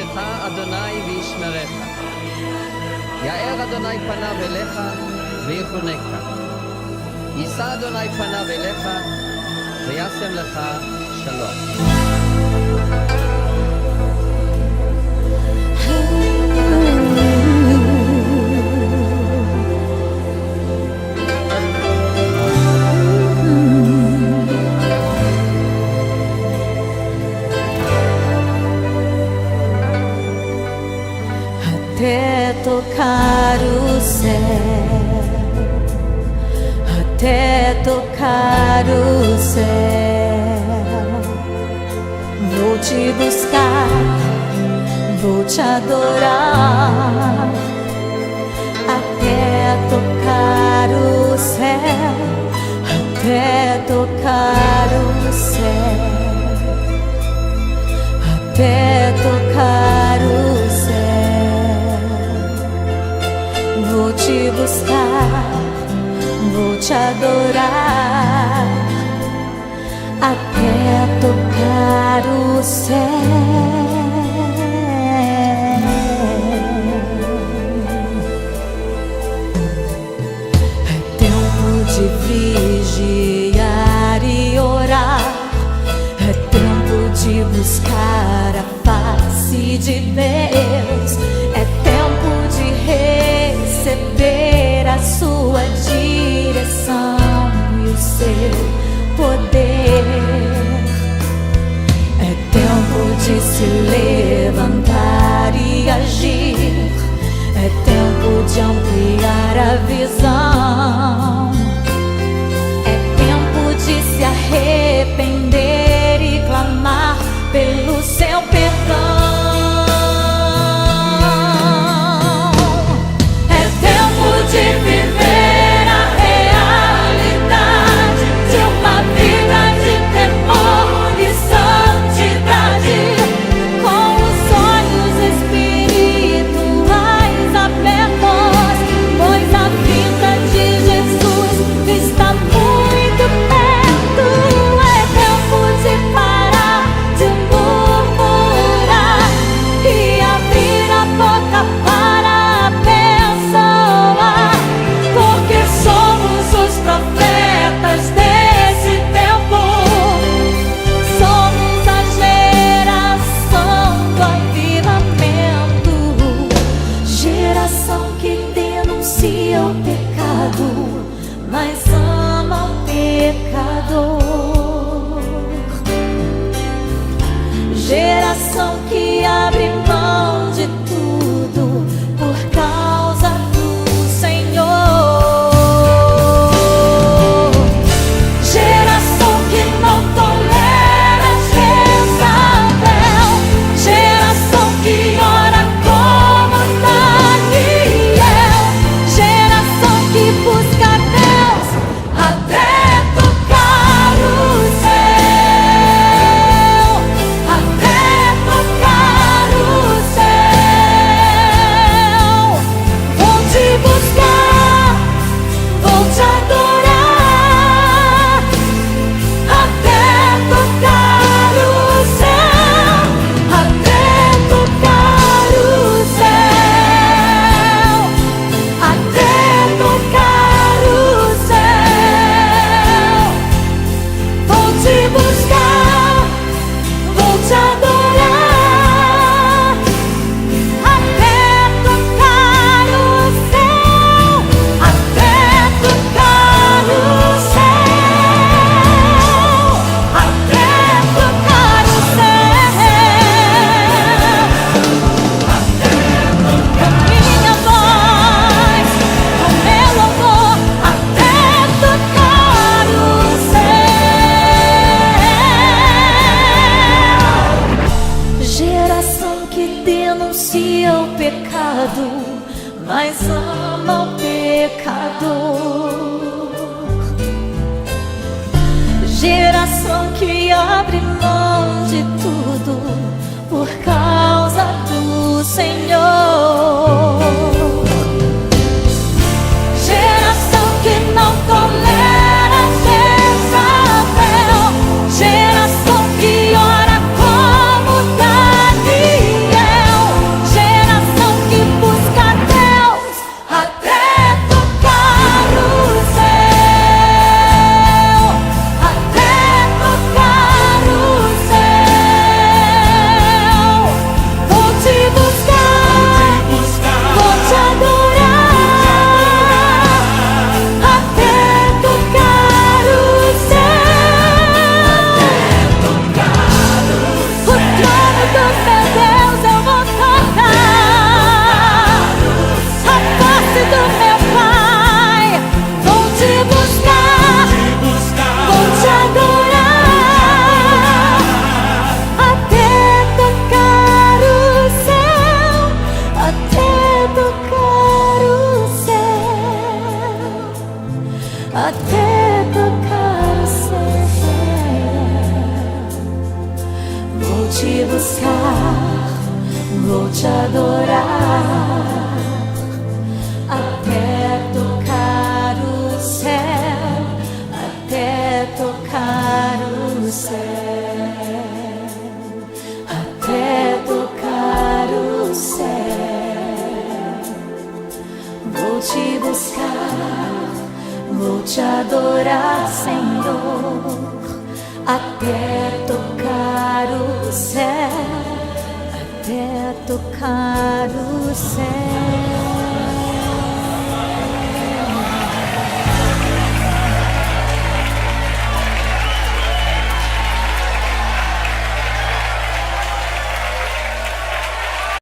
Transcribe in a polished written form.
לך אדוני וישמרך. יאר אדוני פניו אליך ויחונקה. יישא אדוני פניו אליך וישם לך שלום. Até tocar o céu, até tocar o céu, vou te buscar, vou te adorar. Até tocar o céu, até tocar o céu, até tocar o céu. Vou te buscar, vou te adorar, até tocar o céu. É tempo de vigiar e orar, é tempo de buscar a face de Deus, é tempo de receber a sua direção e o seu poder. É tempo de se levantar e agir, é tempo de ampliar a visão, é tempo de se arrepender e clamar pelo seu perdão. De viver a realidade de uma vida de temor e santidade, com os olhos espirituais abertos, pois a vinda de Jesus está muito perto. É tempo de parar de murmurar e abrir a boca para profetas desse tempo. Somos a geração do avivamento, geração que denuncia o pecado, mas ama o pecador, geração que abre mão de tudo por causa do Senhor. Mas ama o pecador, geração que abre mão de tudo por causa do Senhor, geração que não tolera Jezabel, geração que ora como Daniel, te adorar até tocar o céu, até tocar o céu, até tocar o céu. Vou te buscar, vou te adorar, Senhor, até tocar o céu, até tocar o céu.